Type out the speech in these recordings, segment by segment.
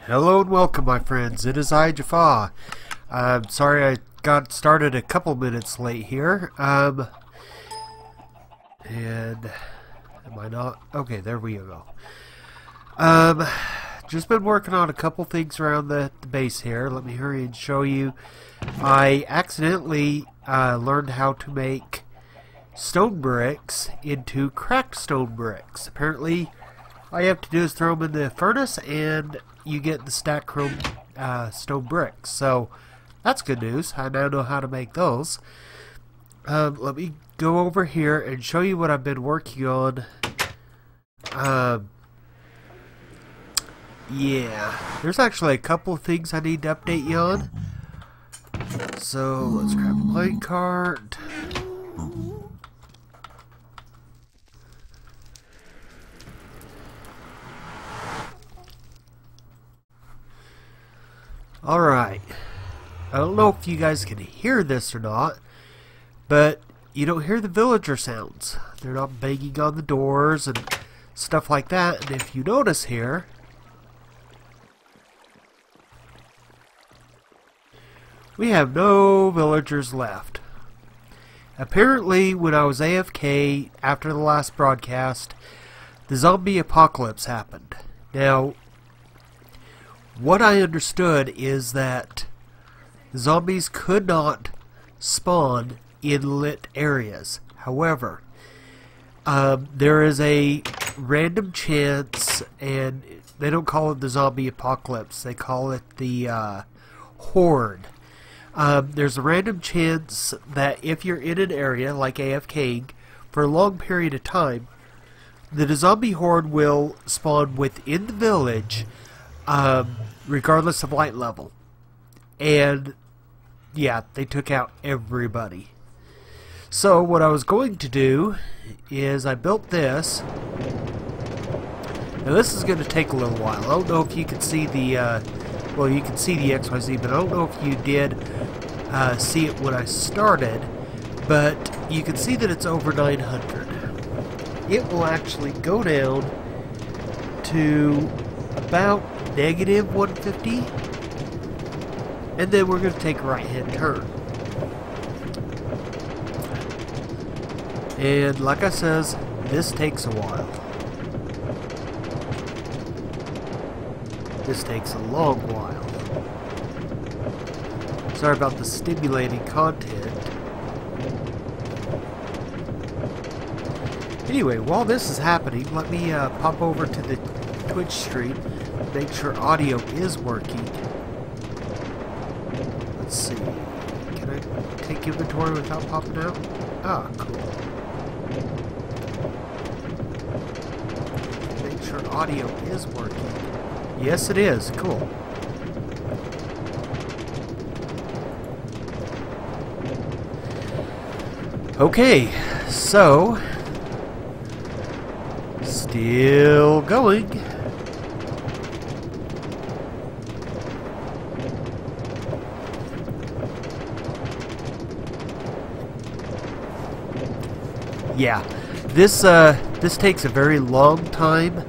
Hello and welcome, my friends. It is I, Jaffa. I'm sorry I got started a couple minutes late here. And am I not? Okay, there we go. Just been working on a couple things around the base here. Let me hurry and show you. I accidentally learned how to make stone bricks into cracked stone bricks. Apparently, all you have to do is throw them in the furnace and you get the stacked chrome stone bricks. So that's good news. I now know how to make those. Let me go over here and show you what I've been working on. Yeah, there's actually a couple of things I need to update you on. So let's grab a mine cart. Alright, I don't know if you guys can hear this or not, but you don't hear the villager sounds. They're not banging on the doors and stuff like that. And if you notice here, we have no villagers left. Apparently, when I was AFK after the last broadcast, the zombie apocalypse happened. Now, what I understood is that zombies could not spawn in lit areas. However, there is a random chance, and they don't call it the zombie apocalypse, they call it the horde. There's a random chance that if you're in an area like AFK for a long period of time, that a zombie horde will spawn within the village, regardless of light level. And yeah, they took out everybody. So what I was going to do is I built this. Now this is going to take a little while. I don't know if you can see the well, you can see the XYZ, but I don't know if you did see it when I started, but you can see that it's over 900. It will actually go down to about -150, and then we're going to take a right hand turn. And like I says, this takes a while. This takes a long while. Sorry about the stimulating content. Anyway, while this is happening, let me pop over to the Twitch stream, make sure audio is working. Let's see. Can I take inventory without popping out? Ah, cool. Make sure audio is working. Yes, it is. Cool. Okay, so still going. Yeah, this takes a very long time.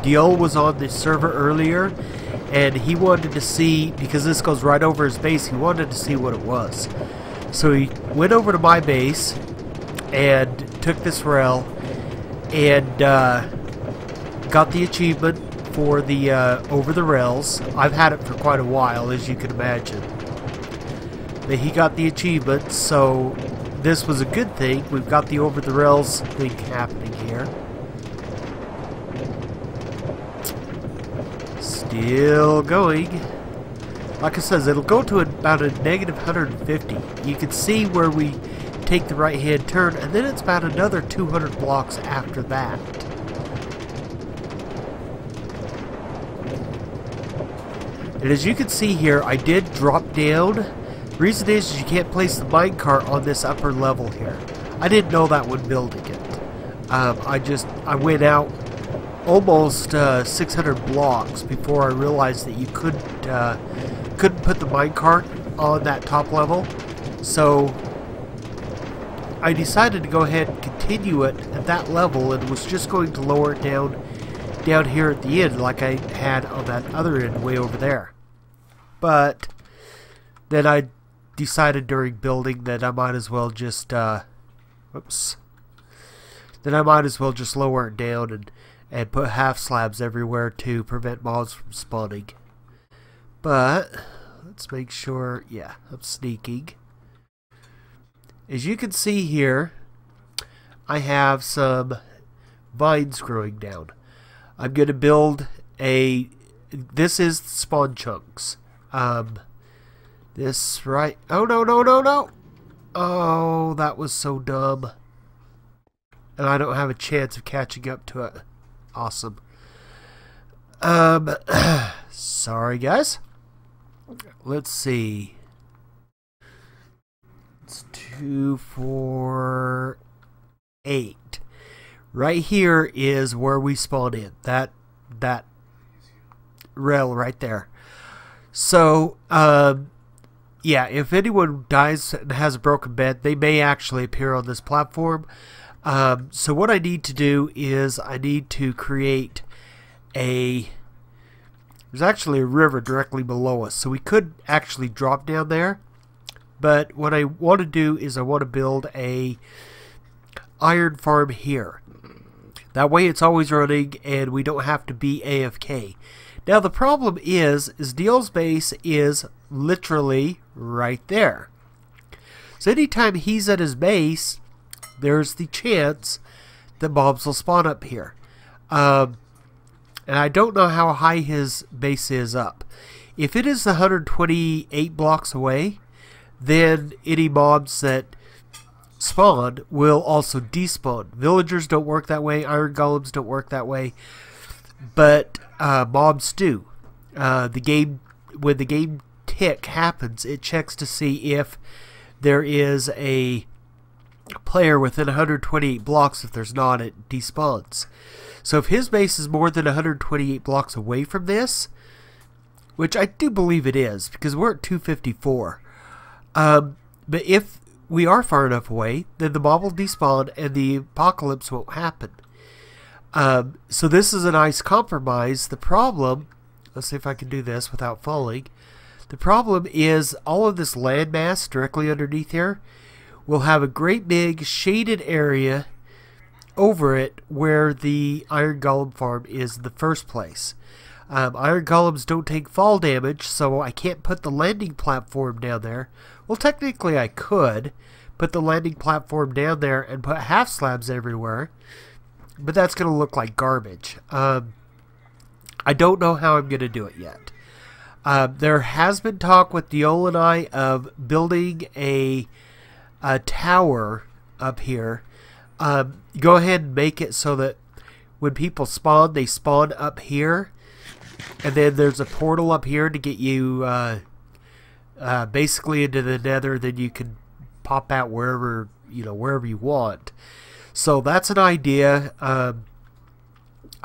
Diol was on the server earlier, and he wanted to see, because this goes right over his base, he wanted to see what it was. So he went over to my base and took this rail and got the achievement for the over the rails. I've had it for quite a while, as you can imagine. But he got the achievement, so this was a good thing. We've got the over the rails thing happening here. Still going. Like I says, it'll go to about a -150. You can see where we take the right hand turn, and then it's about another 200 blocks after that. And as you can see here, I did drop down. The reason is you can't place the minecart on this upper level here. I didn't know that when building it. I went out almost 600 blocks before I realized that you couldn't put the minecart on that top level. So I decided to go ahead and continue it at that level, and was just going to lower it down down here at the end like I had on that other end way over there. But then I decided during building that I might as well just whoops. Then I might as well just lower it down and put half slabs everywhere to prevent mobs from spawning. But let's make sure, yeah, I'm sneaking. As you can see here, I have some vines growing down. I'm going to build a, this is spawn chunks. This right, oh no, no, no, no. Oh, that was so dumb. And I don't have a chance of catching up to it. Awesome. Sorry guys. Let's see. It's 2, 4, 8. Right here is where we spawn in. That rail right there. So, yeah, if anyone dies and has a broken bed, they may actually appear on this platform. So what I need to do is I need to create there's actually a river directly below us, so we could actually drop down there. But what I want to do is I want to build a iron farm here. That way it's always running and we don't have to be AFK. Now the problem is Neil's base is literally right there. So anytime he's at his base, there's the chance that mobs will spawn up here. And I don't know how high his base is up. If it is 128 blocks away, then any mobs that spawn will also despawn. Villagers don't work that way. Iron golems don't work that way. But mobs do. When the game tick happens, it checks to see if there is a player within 128 blocks. If there's not, it despawns. So if his base is more than 128 blocks away from this, which I do believe it is, because we're at 254. But if we are far enough away, then the mob will despawn and the apocalypse won't happen. So this is a nice compromise. The problem, let's see if I can do this without falling. The problem is all of this landmass directly underneath here will have a great big shaded area over it where the iron golem farm is in the first place. Iron golems don't take fall damage, so I can't put the landing platform down there. Well, technically I could put the landing platform down there and put half slabs everywhere, but that's going to look like garbage. I don't know how I'm going to do it yet. There has been talk with Diol and I of building a tower up here. Go ahead and make it so that when people spawn, they spawn up here. And then there's a portal up here to get you basically into the nether. Then you can pop out wherever you want. So that's an idea. I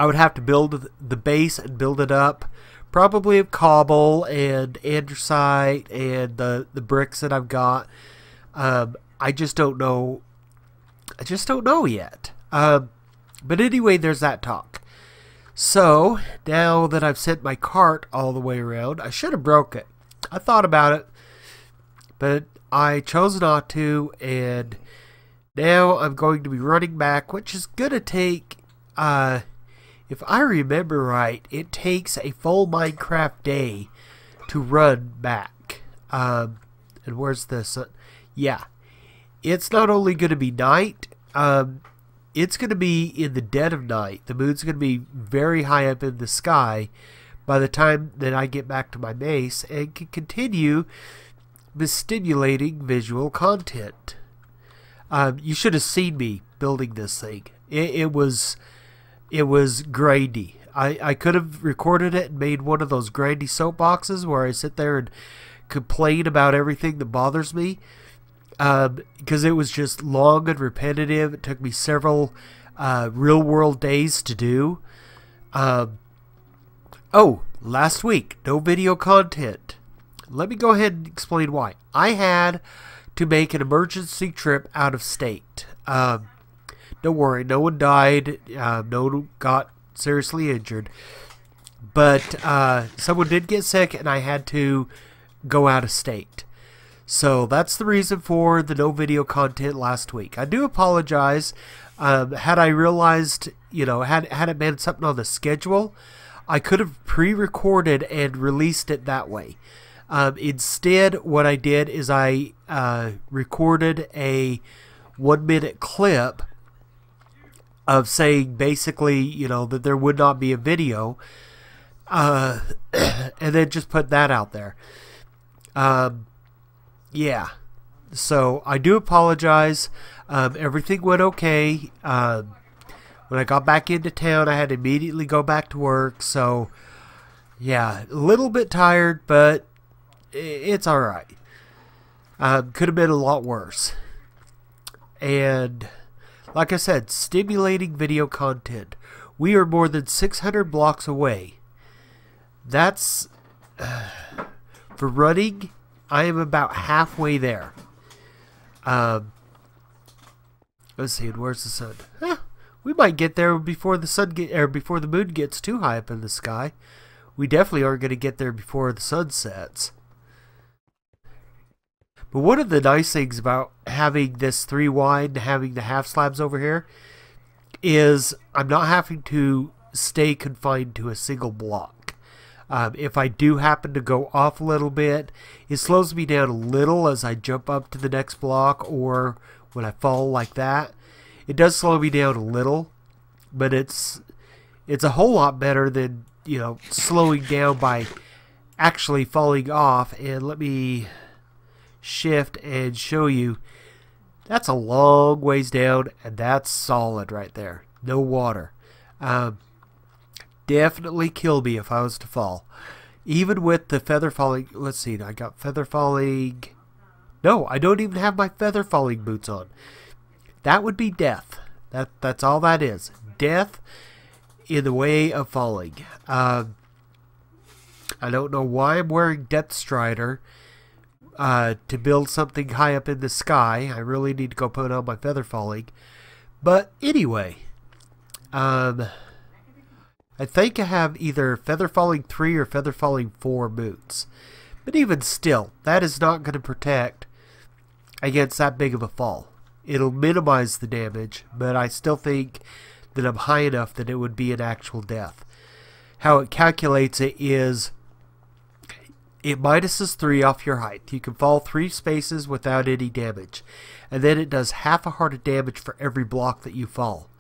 would have to build the base and build it up, probably of cobble and andesite and the bricks that I've got. I just don't know. I just don't know yet. But anyway, there's that talk. So, now that I've sent my cart all the way around, I should have broke it. I thought about it, but I chose not to, and now I'm going to be running back, which is going to take, if I remember right, it takes a full Minecraft day to run back. And where's this? Yeah. It's not only going to be night, it's going to be in the dead of night. The moon's going to be very high up in the sky by the time that I get back to my base and can continue the stimulating visual content. You should have seen me building this thing. It was grindy. I could have recorded it and made one of those grindy soapboxes where I sit there and complain about everything that bothers me. Because it was just long and repetitive. It took me several real world days to do. Oh, last week, no video content. Let me go ahead and explain why. I had to make an emergency trip out of state. Don't worry, no one died. No one got seriously injured. But someone did get sick, and I had to go out of state. So that's the reason for the no video content last week. I do apologize. Had I realized, had it been something on the schedule, I could have pre-recorded and released it that way. Instead, what I did is I recorded a 1-minute clip of saying basically, that there would not be a video, and then just put that out there. Yeah, so I do apologize. Everything went okay. When I got back into town, I had to immediately go back to work. So, yeah, a little bit tired, but it's alright. Could have been a lot worse. And, like I said, stimulating video content. We are more than 600 blocks away. That's, for running, I am about halfway there. Let's see, where's the sun? We might get there before the before the moon gets too high up in the sky. We definitely aren't going to get there before the sun sets. But one of the nice things about having this 3 wide and having the half slabs over here is I'm not having to stay confined to a single block. If I do happen to go off a little bit, it slows me down a little as I jump up to the next block, or when I fall like that. It does slow me down a little, but it's a whole lot better than, slowing down by actually falling off. And let me shift and show you. That's a long ways down, and that's solid right there. No water. Definitely kill me if I was to fall. Even with the feather falling. Let's see, I got feather falling. No, I don't even have my feather falling boots on. That would be death. That's all that is. Death in the way of falling. I don't know why I'm wearing Depth Strider to build something high up in the sky. I really need to go put on my feather falling. But anyway, I think I have either Feather Falling 3 or Feather Falling 4 boots. But even still, that is not going to protect against that big of a fall. It'll minimize the damage, but I still think that I'm high enough that it would be an actual death. How it calculates it is it minuses 3 off your height. You can fall 3 spaces without any damage. And then it does half a heart of damage for every block that you fall.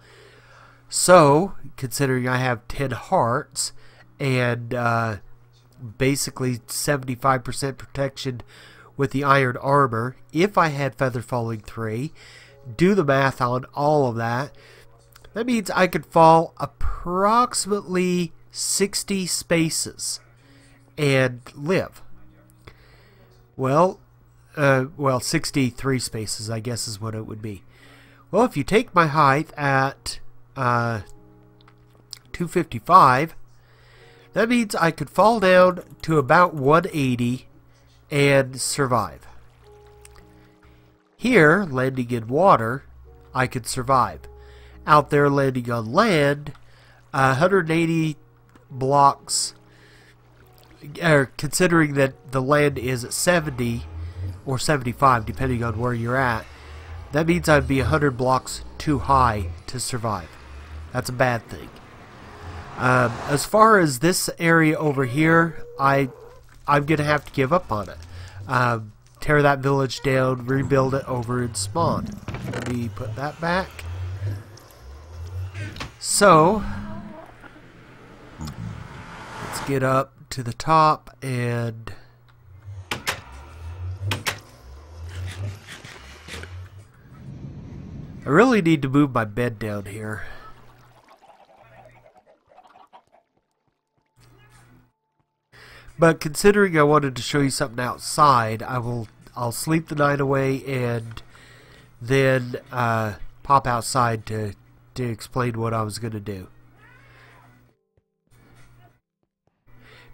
So, considering I have 10 hearts and basically 75% protection with the iron armor, if I had Feather Falling 3, do the math on all of that, that means I could fall approximately 60 spaces and live. Well, 63 spaces, I guess is what it would be. Well, if you take my height at 255, that means I could fall down to about 180 and survive. Here, landing in water, I could survive. Out there landing on land, 180 blocks, considering that the land is at 70 or 75 depending on where you're at, that means I'd be 100 blocks too high to survive. That's a bad thing. As far as this area over here, I'm going to have to give up on it. Tear that village down, rebuild it over and spawn. Let me put that back. So, let's get up to the top and I really need to move my bed down here. But considering I wanted to show you something outside, I'll sleep the night away and then pop outside to explain what I was going to do.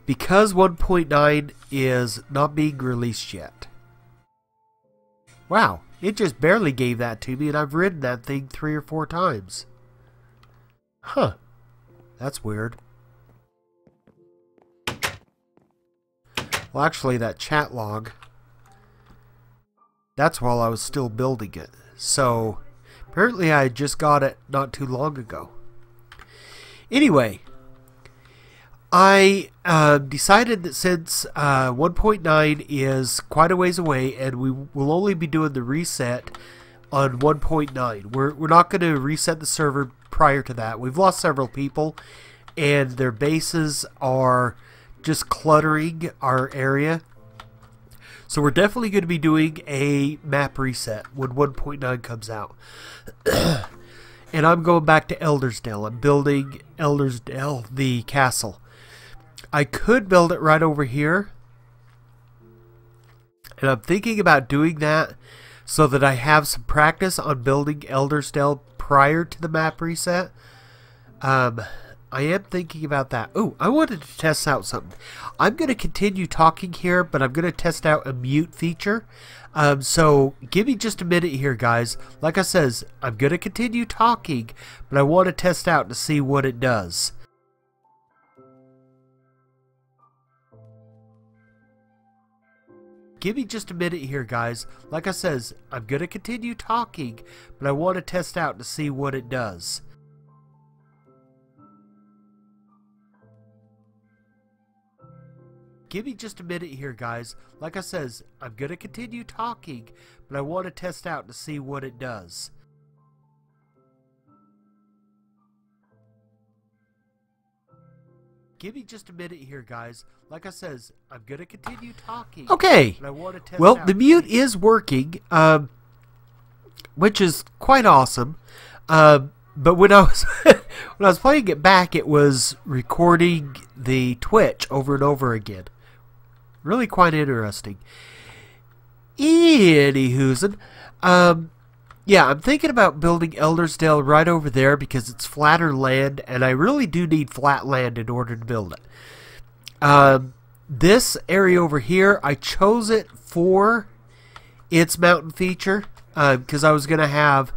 Because 1.9 is not being released yet. Wow, it just barely gave that to me and I've ridden that thing 3 or 4 times. Huh. That's weird. Well, actually, that chat log, that's while I was still building it. So, apparently I just got it not too long ago. Anyway, I decided that since 1.9 is quite a ways away and we will only be doing the reset on 1.9. We're not going to reset the server prior to that. We've lost several people and their bases are just cluttering our area. So we're definitely going to be doing a map reset when 1.9 comes out. And I'm going back to Eldersdale. I'm building Eldersdale, the castle. I could build it right over here. And I'm thinking about doing that so that I have some practice on building Eldersdale prior to the map reset. I am thinking about that. Oh, I wanted to test out something. I'm going to continue talking here, but I'm going to test out a mute feature. So give me just a minute here, guys. Like I says, I'm going to continue talking, but I want to test out to see what it does. Give me just a minute here, guys. Like I says, I'm going to continue talking, but I want to test out to see what it does. Give me just a minute here, guys. Like I says, I'm going to continue talking, but I want to test out to see what it does. Give me just a minute here, guys. Like I says, I'm going to continue talking. Okay. But I want to test well, out the mute is working, which is quite awesome. But when I was playing it back, it was recording the Twitch over and over again. Really quite interesting. Anywhoozin, yeah, I'm thinking about building Eldersdale right over there because it's flatter land, and I really do need flat land in order to build it. This area over here, I chose it for its mountain feature because I was going to have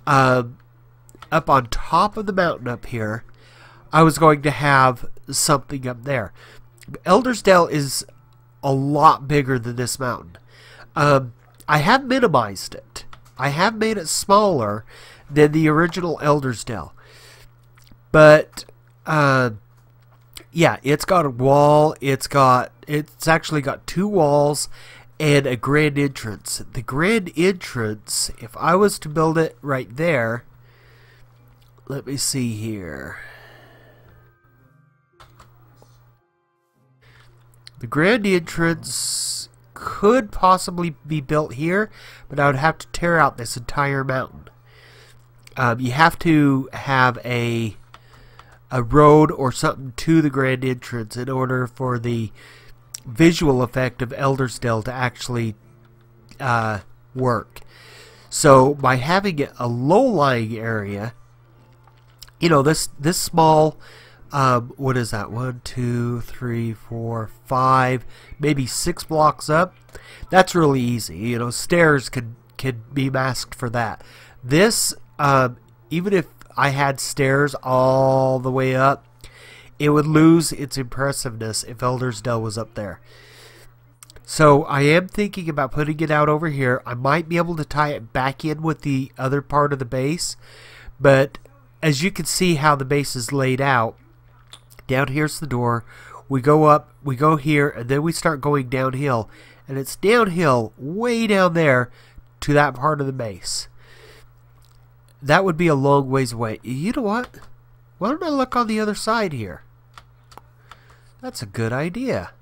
up on top of the mountain up here, I was going to have something up there. Eldersdale is a lot bigger than this mountain. I have minimized it. I have made it smaller than the original Eldersdale. But yeah, it's got a wall. It's actually got 2 walls and a grand entrance. The grand entrance, if I was to build it right there, let me see here. The grand entrance could possibly be built here, but I would have to tear out this entire mountain. You have to have a road or something to the grand entrance in order for the visual effect of Eldersdale to actually work. So by having it a low-lying area, you know, this small, what is that? 1, 2, 3, 4, 5, maybe 6 blocks up. That's really easy. You know, stairs could be masked for that. This, even if I had stairs all the way up, it would lose its impressiveness if Eldersdale was up there. So I am thinking about putting it out over here. I might be able to tie it back in with the other part of the base, but as you can see how the base is laid out, down here's the door. We go up, we go here, and then we start going downhill. And it's downhill way down there to that part of the base. That would be a long ways away. You know what? Why don't I look on the other side here? That's a good idea.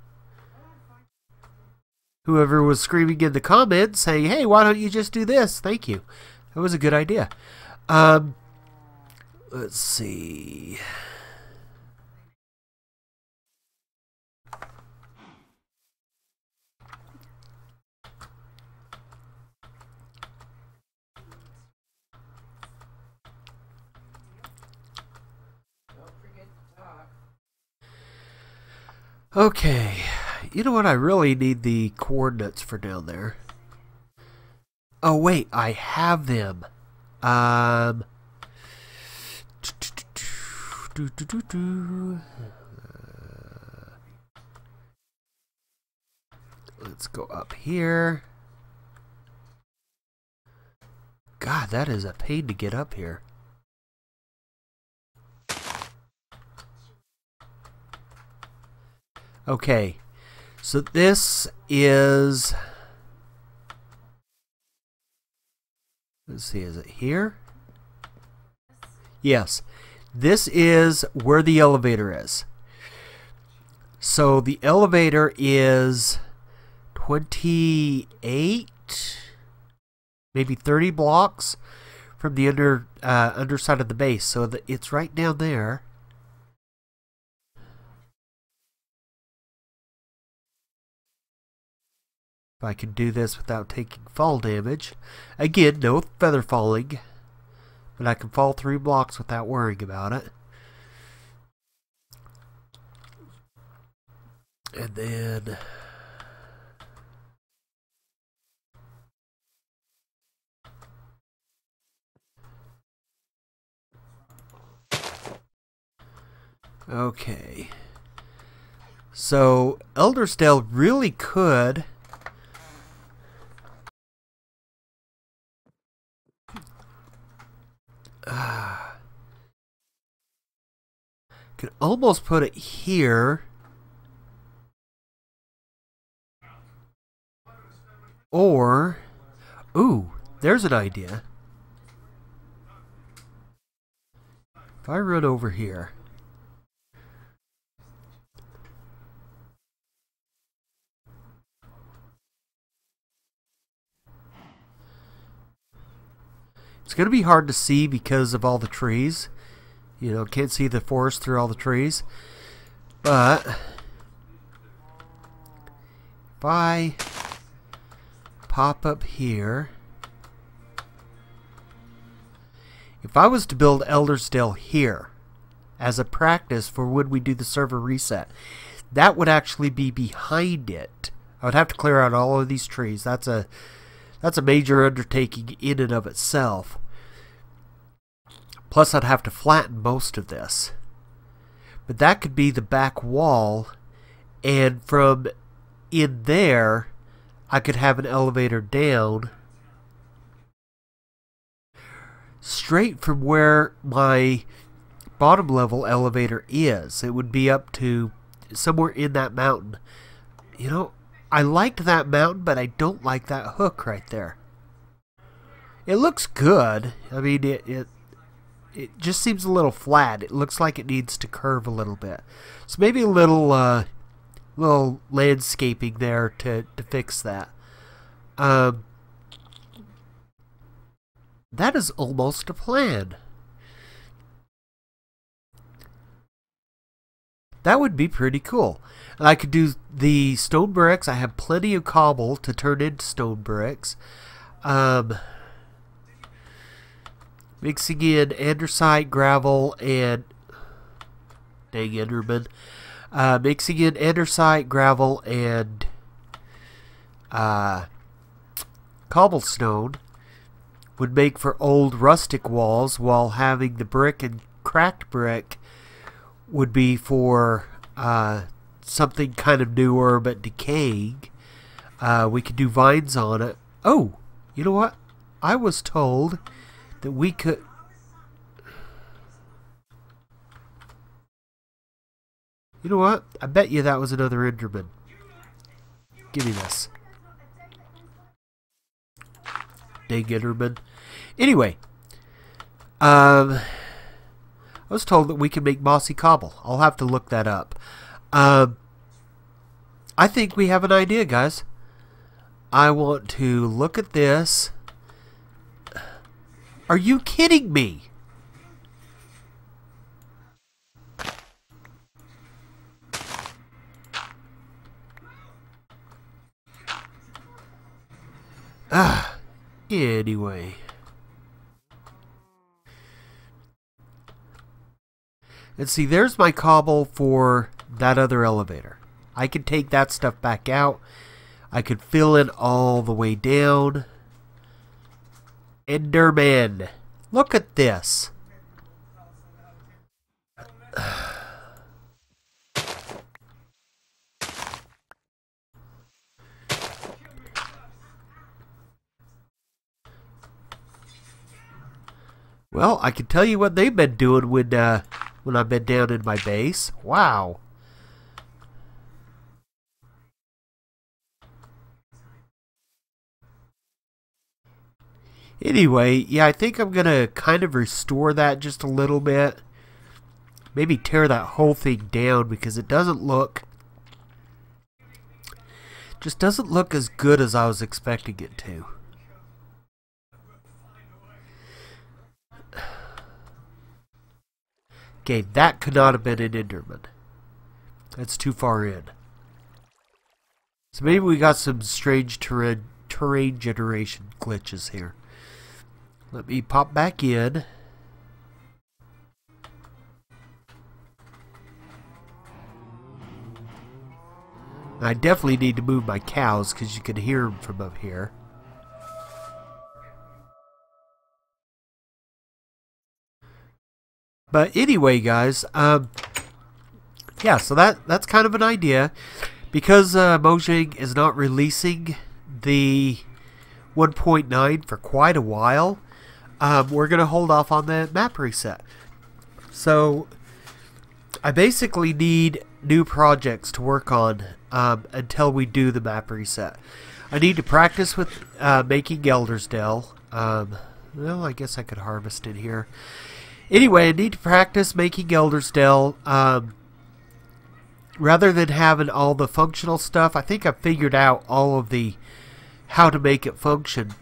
Whoever was screaming in the comments saying, hey, why don't you just do this? Thank you. That was a good idea. Let's see. Okay, you know what? I really need the coordinates for down there. Oh wait, I have them. Let's go up here. God, that is a pain to get up here. Okay, so this is... Let's see, is it here? Yes, this is where the elevator is. So the elevator is 28, maybe 30 blocks from the underside of the base. So it's right down there. If I can do this without taking fall damage. Again, no feather falling. But I can fall 3 blocks without worrying about it. And then... Okay. So, Eldersdale really could... Could almost put it here. Or... Ooh, there's an idea. If I run over here... It's going to be hard to see because of all the trees. You know, can't see the forest through all the trees. But if I pop up here, if I was to build Eldersdale here as a practice for when we do the server reset, that would actually be behind it. I would have to clear out all of these trees. That's a major undertaking in and of itself. Plus, I'd have to flatten most of this. But that could be the back wall, and from in there, I could have an elevator down straight from where my bottom level elevator is. It would be up to somewhere in that mountain. You know, I liked that mountain, but I don't like that hook right there. It looks good. I mean, it just seems a little flat. It looks like it needs to curve a little bit. So maybe a little landscaping there to fix that. That is almost a plan. That would be pretty cool. And I could do the stone bricks. I have plenty of cobble to turn into stone bricks. Mixing in andesite, gravel, and... Dang Enderman. Mixing in andesite, gravel, and... cobblestone would make for old rustic walls, while having the brick and cracked brick would be for something kind of newer but decaying. We could do vines on it. Oh, you know what? I was told that we could... You know what? I bet you that was another Enderman. Give me this. Dang Enderman. Anyway. I was told that we can make mossy cobble. I'll have to look that up. I think we have an idea, guys. I want to look at this. Are you kidding me? Anyway. And see, there's my cobble for that other elevator. I could take that stuff back out. I could fill it all the way down. Enderman, look at this. Well, I can tell you what they've been doing when I've been down in my base. Wow. Anyway, yeah, I think I'm going to kind of restore that just a little bit. Maybe tear that whole thing down because it doesn't look... just doesn't look as good as I was expecting it to. Okay, that could not have been an Enderman. That's too far in. So maybe we got some strange terrain generation glitches here. Let me pop back in. I definitely need to move my cows because you can hear them from up here. But anyway, guys, yeah, so that's kind of an idea. Because Mojang is not releasing the 1.9 for quite a while, we're going to hold off on the map reset. So I basically need new projects to work on until we do the map reset. I need to practice with making Eldersdale. Well, I guess I could harvest it here. Anyway, I need to practice making Eldersdale. Rather than having all the functional stuff, I think I've figured out all of the how to make it function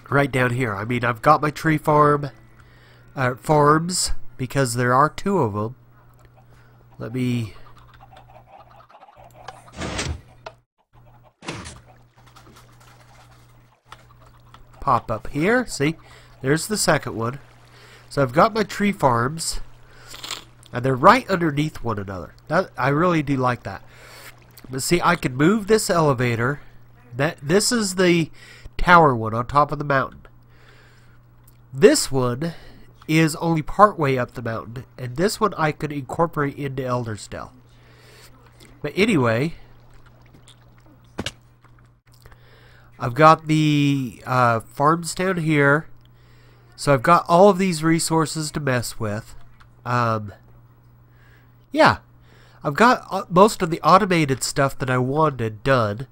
right down here. I mean, I've got my tree farms, because there are 2 of them. Let me... pop up here. See? There's the second one. So I've got my tree farms, and they're right underneath one another. I really do like that. But see, I can move this elevator. This is the tower one on top of the mountain. This one is only part way up the mountain, and this one I could incorporate into Eldersdale. But anyway, I've got the farms down here. So I've got all of these resources to mess with. Yeah, I've got most of the automated stuff that I wanted done.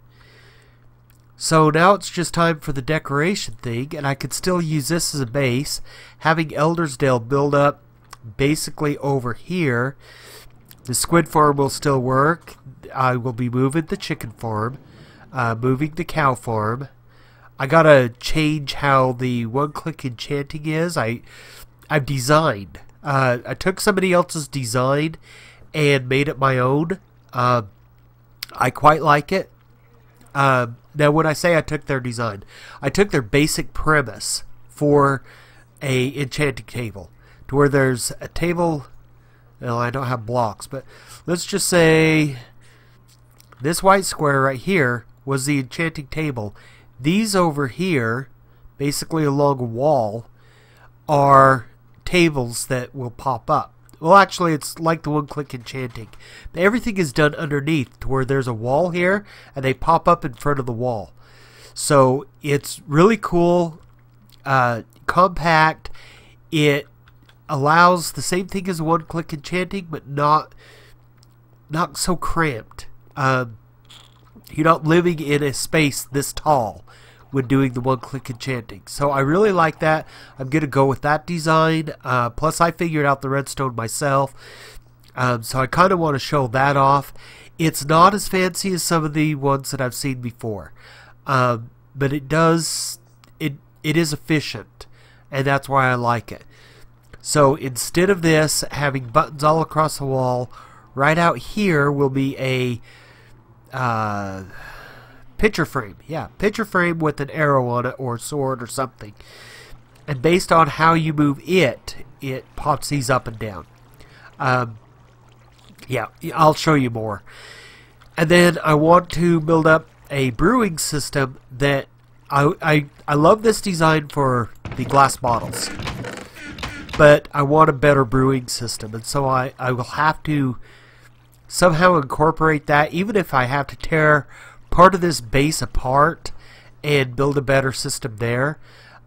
So now it's just time for the decoration thing, and I could still use this as a base, having Eldersdale build up basically over here. The squid farm will still work. I will be moving the chicken farm, moving the cow farm. I gotta change how the one-click enchanting is. I've designed. I took somebody else's design and made it my own. I quite like it. Now, when I say I took their design, I took their basic premise for a enchanting table, to where there's a table. Well, I don't have blocks, but let's just say this white square right here was the enchanting table. These over here, basically along a wall, are tables that will pop up. Well, actually, it's like the one-click enchanting. Everything is done underneath, to where there's a wall here, and they pop up in front of the wall. So it's really cool, compact. It allows the same thing as one-click enchanting, but not so cramped. You're not living in a space this tall when doing the one-click enchanting. So I really like that. I'm going to go with that design. Plus I figured out the redstone myself. So I kind of want to show that off. It's not as fancy as some of the ones that I've seen before. But it is efficient. And that's why I like it. So instead of this having buttons all across the wall, right out here will be a picture frame. Yeah, picture frame with an arrow on it or a sword or something. And based on how you move it pops these up and down. Yeah, I'll show you more. And then I want to build up a brewing system that I love this design for the glass bottles. But I want a better brewing system, and so I will have to somehow incorporate that, even if I have to tear part of this base apart and build a better system there.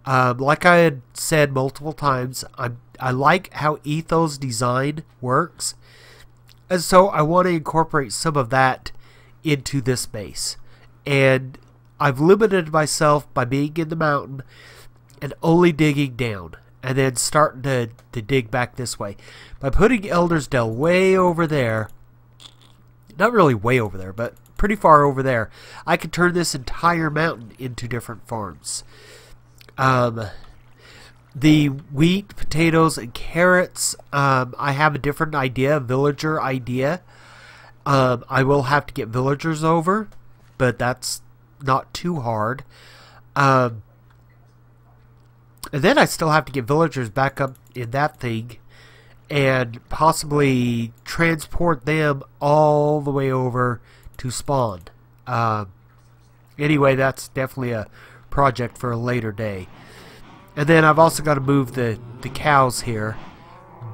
Like I had said multiple times, I like how Etho's design works, and so I want to incorporate some of that into this base. And I've limited myself by being in the mountain and only digging down, and then starting to dig back this way. By putting Eldersdale way over there, not really way over there, but pretty far over there, I could turn this entire mountain into different farms. The wheat, potatoes, and carrots, I have a different idea, a villager idea. I will have to get villagers over, but that's not too hard. And then I still have to get villagers back up in that thing and possibly transport them all the way over to spawn. Anyway, that's definitely a project for a later day. And then I've also got to move the cows here.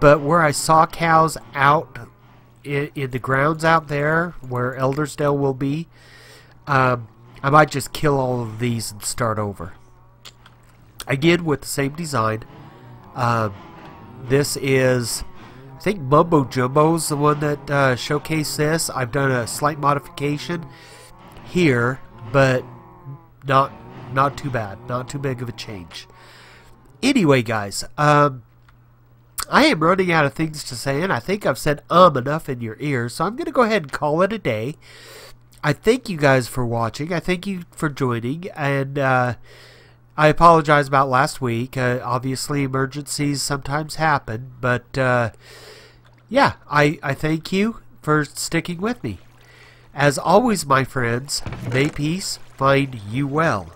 But where I saw cows out in the grounds out there, where Eldersdale will be, I might just kill all of these and start over. Again, with the same design. This is, I think Mumbo Jumbo's the one that showcased this. I've done a slight modification here, but not too bad. Not too big of a change. Anyway, guys, I am running out of things to say, and I think I've said enough in your ears, so I'm going to go ahead and call it a day. I thank you guys for watching. I thank you for joining, and I apologize about last week. Obviously, emergencies sometimes happen, but yeah, I thank you for sticking with me. As always, my friends, may peace find you well.